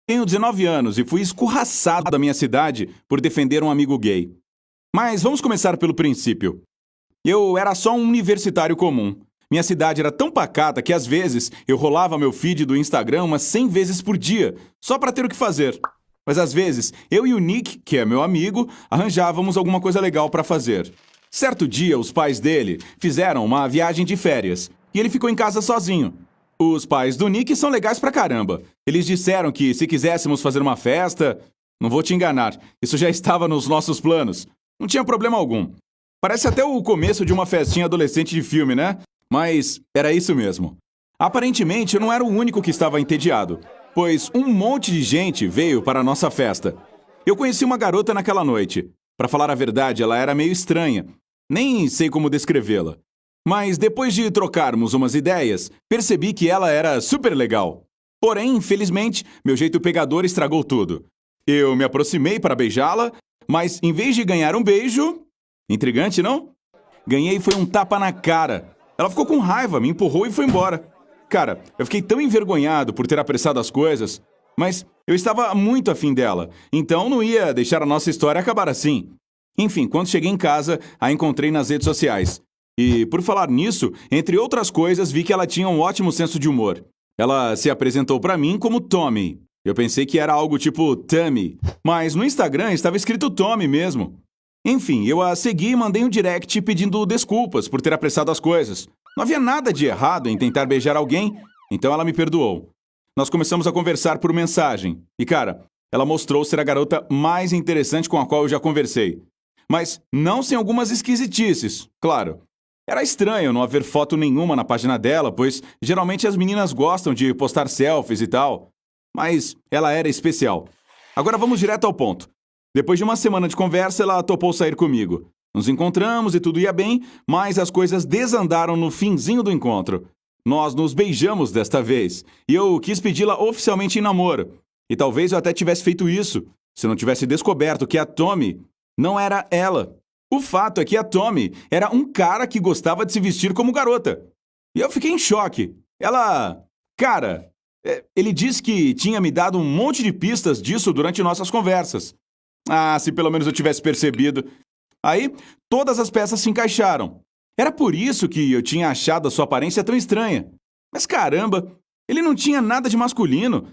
Tenho 19 anos e fui escorraçado da minha cidade por defender um amigo gay. Mas vamos começar pelo princípio. Eu era só um universitário comum. Minha cidade era tão pacata que às vezes eu rolava meu feed do Instagram umas 100 vezes por dia, só para ter o que fazer. Mas às vezes eu e o Nick, que é meu amigo, arranjávamos alguma coisa legal para fazer. Certo dia, os pais dele fizeram uma viagem de férias e ele ficou em casa sozinho. Os pais do Nick são legais pra caramba. Eles disseram que se quiséssemos fazer uma festa... Não vou te enganar, isso já estava nos nossos planos. Não tinha problema algum. Parece até o começo de uma festinha adolescente de filme, né? Mas era isso mesmo. Aparentemente, eu não era o único que estava entediado, pois um monte de gente veio para a nossa festa. Eu conheci uma garota naquela noite. Para falar a verdade, ela era meio estranha. Nem sei como descrevê-la. Mas depois de trocarmos umas ideias, percebi que ela era super legal. Porém, infelizmente, meu jeito pegador estragou tudo. Eu me aproximei para beijá-la, mas em vez de ganhar um beijo... Intrigante, não? Ganhei foi um tapa na cara. Ela ficou com raiva, me empurrou e foi embora. Cara, eu fiquei tão envergonhado por ter apressado as coisas, mas eu estava muito afim dela, então não ia deixar a nossa história acabar assim. Enfim, quando cheguei em casa, a encontrei nas redes sociais. E, por falar nisso, entre outras coisas, vi que ela tinha um ótimo senso de humor. Ela se apresentou pra mim como Tommy. Eu pensei que era algo tipo Tammy, mas no Instagram estava escrito Tommy mesmo. Enfim, eu a segui e mandei um direct pedindo desculpas por ter apressado as coisas. Não havia nada de errado em tentar beijar alguém, então ela me perdoou. Nós começamos a conversar por mensagem. E, cara, ela mostrou ser a garota mais interessante com a qual eu já conversei. Mas não sem algumas esquisitices, claro. Era estranho não haver foto nenhuma na página dela, pois geralmente as meninas gostam de postar selfies e tal. Mas ela era especial. Agora vamos direto ao ponto. Depois de uma semana de conversa, ela topou sair comigo. Nos encontramos e tudo ia bem, mas as coisas desandaram no finzinho do encontro. Nós nos beijamos desta vez, e eu quis pedi-la oficialmente em namoro. E talvez eu até tivesse feito isso, se não tivesse descoberto que a Tommy não era ela. O fato é que a Tommy era um cara que gostava de se vestir como garota. E eu fiquei em choque. Ela... Cara, ele disse que tinha me dado um monte de pistas disso durante nossas conversas. Ah, se pelo menos eu tivesse percebido. Aí, todas as peças se encaixaram. Era por isso que eu tinha achado a sua aparência tão estranha. Mas caramba, ele não tinha nada de masculino.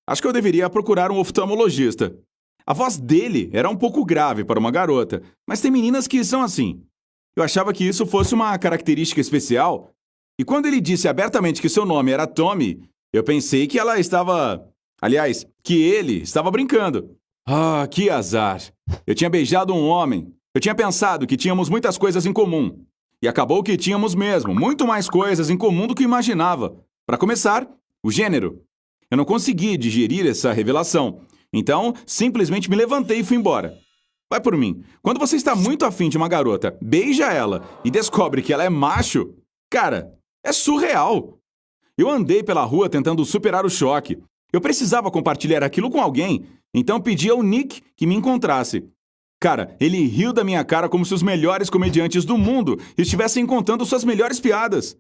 Acho que eu deveria procurar um oftalmologista. A voz dele era um pouco grave para uma garota, mas tem meninas que são assim. Eu achava que isso fosse uma característica especial. E quando ele disse abertamente que seu nome era Tommy, eu pensei que ela estava... Aliás, que ele estava brincando. Ah, que azar. Eu tinha beijado um homem. Eu tinha pensado que tínhamos muitas coisas em comum. E acabou que tínhamos mesmo muito mais coisas em comum do que imaginava. Para começar, o gênero. Eu não consegui digerir essa revelação. Então, simplesmente me levantei e fui embora. Vai por mim. Quando você está muito afim de uma garota, beija ela e descobre que ela é macho, cara, é surreal. Eu andei pela rua tentando superar o choque. Eu precisava compartilhar aquilo com alguém, então pedi ao Nick que me encontrasse. Cara, ele riu da minha cara como se os melhores comediantes do mundo estivessem contando suas melhores piadas.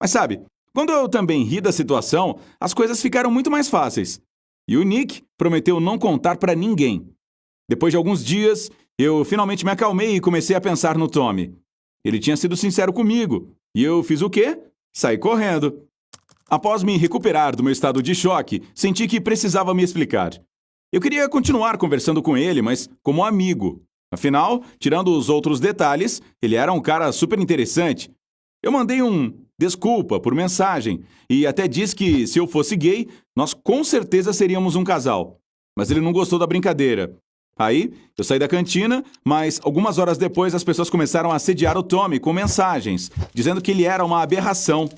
Mas sabe, quando eu também ri da situação, as coisas ficaram muito mais fáceis. E o Nick prometeu não contar pra ninguém. Depois de alguns dias, eu finalmente me acalmei e comecei a pensar no Tommy. Ele tinha sido sincero comigo. E eu fiz o quê? Saí correndo. Após me recuperar do meu estado de choque, senti que precisava me explicar. Eu queria continuar conversando com ele, mas como amigo. Afinal, tirando os outros detalhes, ele era um cara super interessante. Eu mandei um desculpa por mensagem e até disse que, se eu fosse gay, nós com certeza seríamos um casal. Mas ele não gostou da brincadeira. Aí, eu saí da cantina, mas algumas horas depois as pessoas começaram a assediar o Tommy com mensagens, dizendo que ele era uma aberração.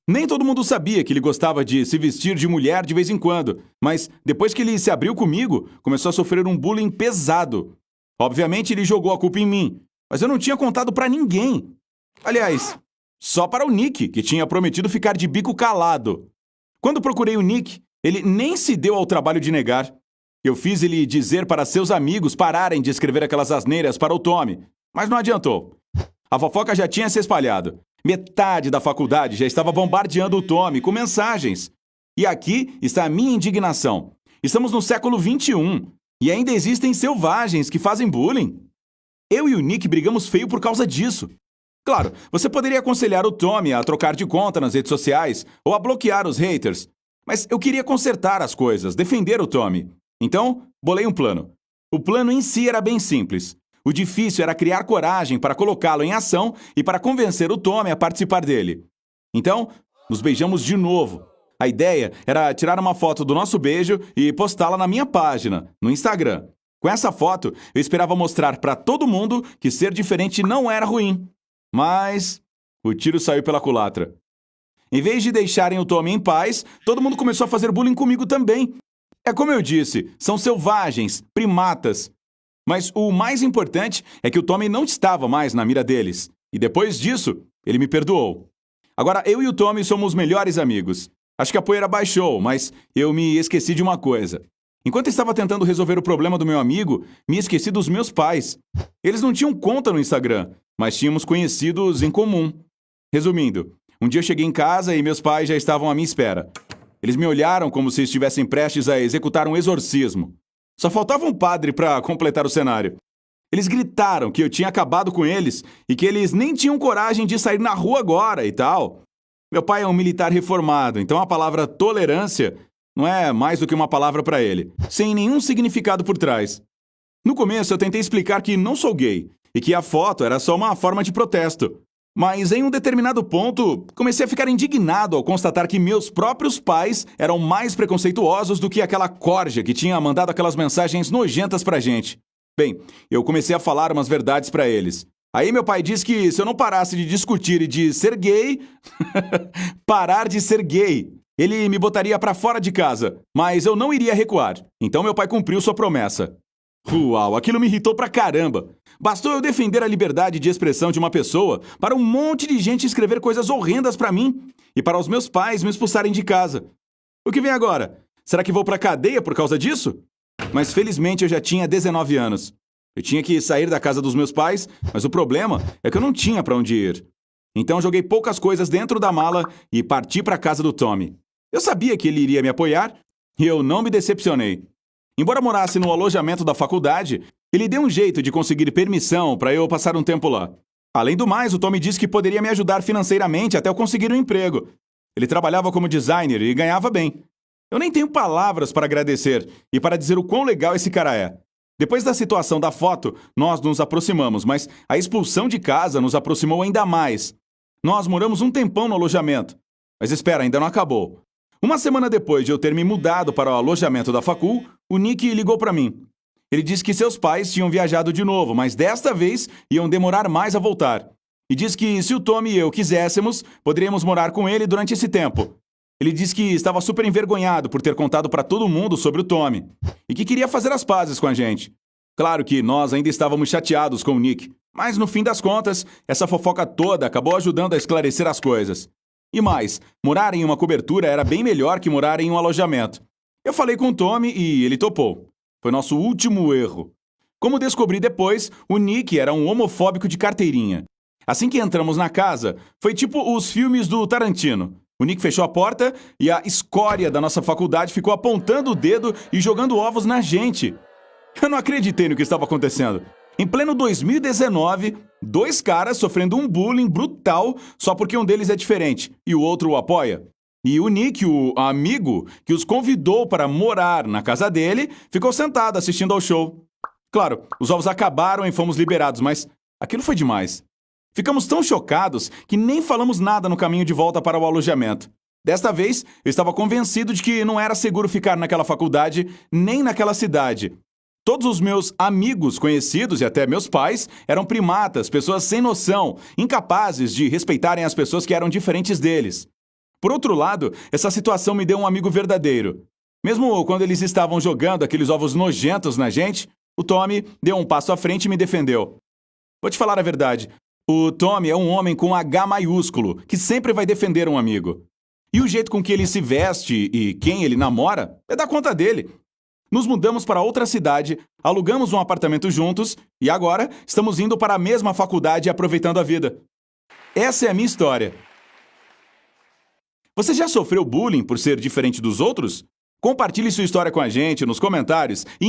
Nem todo mundo sabia que ele gostava de se vestir de mulher de vez em quando, mas depois que ele se abriu comigo, começou a sofrer um bullying pesado. Obviamente ele jogou a culpa em mim, mas eu não tinha contado pra ninguém. Aliás, só para o Nick, que tinha prometido ficar de bico calado. Quando procurei o Nick, ele nem se deu ao trabalho de negar. Eu fiz ele dizer para seus amigos pararem de escrever aquelas asneiras para o Tommy, mas não adiantou. A fofoca já tinha se espalhado. Metade da faculdade já estava bombardeando o Tommy com mensagens. E aqui está a minha indignação. Estamos no século XXI e ainda existem selvagens que fazem bullying. Eu e o Nick brigamos feio por causa disso. Claro, você poderia aconselhar o Tommy a trocar de conta nas redes sociais ou a bloquear os haters, mas eu queria consertar as coisas, defender o Tommy. Então, bolei um plano. O plano em si era bem simples. O difícil era criar coragem para colocá-lo em ação e para convencer o Tommy a participar dele. Então, nos beijamos de novo. A ideia era tirar uma foto do nosso beijo e postá-la na minha página, no Instagram. Com essa foto, eu esperava mostrar para todo mundo que ser diferente não era ruim. Mas o tiro saiu pela culatra. Em vez de deixarem o Tommy em paz, todo mundo começou a fazer bullying comigo também. É como eu disse, são selvagens, primatas. Mas o mais importante é que o Tommy não estava mais na mira deles. E depois disso, ele me perdoou. Agora eu e o Tommy somos melhores amigos. Acho que a poeira baixou, mas eu me esqueci de uma coisa. Enquanto estava tentando resolver o problema do meu amigo, me esqueci dos meus pais. Eles não tinham conta no Instagram, mas tínhamos conhecidos em comum. Resumindo, um dia eu cheguei em casa e meus pais já estavam à minha espera. Eles me olharam como se estivessem prestes a executar um exorcismo. Só faltava um padre para completar o cenário. Eles gritaram que eu tinha acabado com eles e que eles nem tinham coragem de sair na rua agora e tal. Meu pai é um militar reformado, então a palavra tolerância não é mais do que uma palavra para ele, sem nenhum significado por trás. No começo eu tentei explicar que não sou gay e que a foto era só uma forma de protesto. Mas em um determinado ponto, comecei a ficar indignado ao constatar que meus próprios pais eram mais preconceituosos do que aquela corja que tinha mandado aquelas mensagens nojentas pra gente. Bem, eu comecei a falar umas verdades pra eles. Aí meu pai disse que se eu não parasse de discutir e de ser gay... parar de ser gay, ele me botaria pra fora de casa, mas eu não iria recuar. Então meu pai cumpriu sua promessa. Uau, aquilo me irritou pra caramba. Bastou eu defender a liberdade de expressão de uma pessoa para um monte de gente escrever coisas horrendas pra mim e para os meus pais me expulsarem de casa. O que vem agora? Será que vou pra cadeia por causa disso? Mas felizmente eu já tinha 19 anos. Eu tinha que sair da casa dos meus pais, mas o problema é que eu não tinha pra onde ir. Então joguei poucas coisas dentro da mala e parti pra casa do Tommy. Eu sabia que ele iria me apoiar e eu não me decepcionei. Embora morasse no alojamento da faculdade, ele deu um jeito de conseguir permissão para eu passar um tempo lá. Além do mais, o Tommy disse que poderia me ajudar financeiramente até eu conseguir um emprego. Ele trabalhava como designer e ganhava bem. Eu nem tenho palavras para agradecer e para dizer o quão legal esse cara é. Depois da situação da foto, nós nos aproximamos, mas a expulsão de casa nos aproximou ainda mais. Nós moramos um tempão no alojamento. Mas espera, ainda não acabou. Uma semana depois de eu ter me mudado para o alojamento da facul, o Nick ligou para mim. Ele disse que seus pais tinham viajado de novo, mas desta vez iam demorar mais a voltar. E disse que se o Tommy e eu quiséssemos, poderíamos morar com ele durante esse tempo. Ele disse que estava super envergonhado por ter contado para todo mundo sobre o Tommy e que queria fazer as pazes com a gente. Claro que nós ainda estávamos chateados com o Nick, mas no fim das contas, essa fofoca toda acabou ajudando a esclarecer as coisas. E mais, morar em uma cobertura era bem melhor que morar em um alojamento. Eu falei com o Tommy e ele topou. Foi nosso último erro. Como descobri depois, o Nick era um homofóbico de carteirinha. Assim que entramos na casa, foi tipo os filmes do Tarantino. O Nick fechou a porta e a escória da nossa faculdade ficou apontando o dedo e jogando ovos na gente. Eu não acreditei no que estava acontecendo. Em pleno 2019, dois caras sofrendo um bullying brutal só porque um deles é diferente e o outro o apoia. E o Nick, o amigo que os convidou para morar na casa dele, ficou sentado assistindo ao show. Claro, os ovos acabaram e fomos liberados, mas aquilo foi demais. Ficamos tão chocados que nem falamos nada no caminho de volta para o alojamento. Desta vez, eu estava convencido de que não era seguro ficar naquela faculdade nem naquela cidade. Todos os meus amigos conhecidos e até meus pais eram primatas, pessoas sem noção, incapazes de respeitarem as pessoas que eram diferentes deles. Por outro lado, essa situação me deu um amigo verdadeiro. Mesmo quando eles estavam jogando aqueles ovos nojentos na gente, o Tommy deu um passo à frente e me defendeu. Vou te falar a verdade, o Tommy é um homem com H maiúsculo, que sempre vai defender um amigo. E o jeito com que ele se veste e quem ele namora é da conta dele. Nos mudamos para outra cidade, alugamos um apartamento juntos e agora estamos indo para a mesma faculdade e aproveitando a vida. Essa é a minha história. Você já sofreu bullying por ser diferente dos outros? Compartilhe sua história com a gente nos comentários e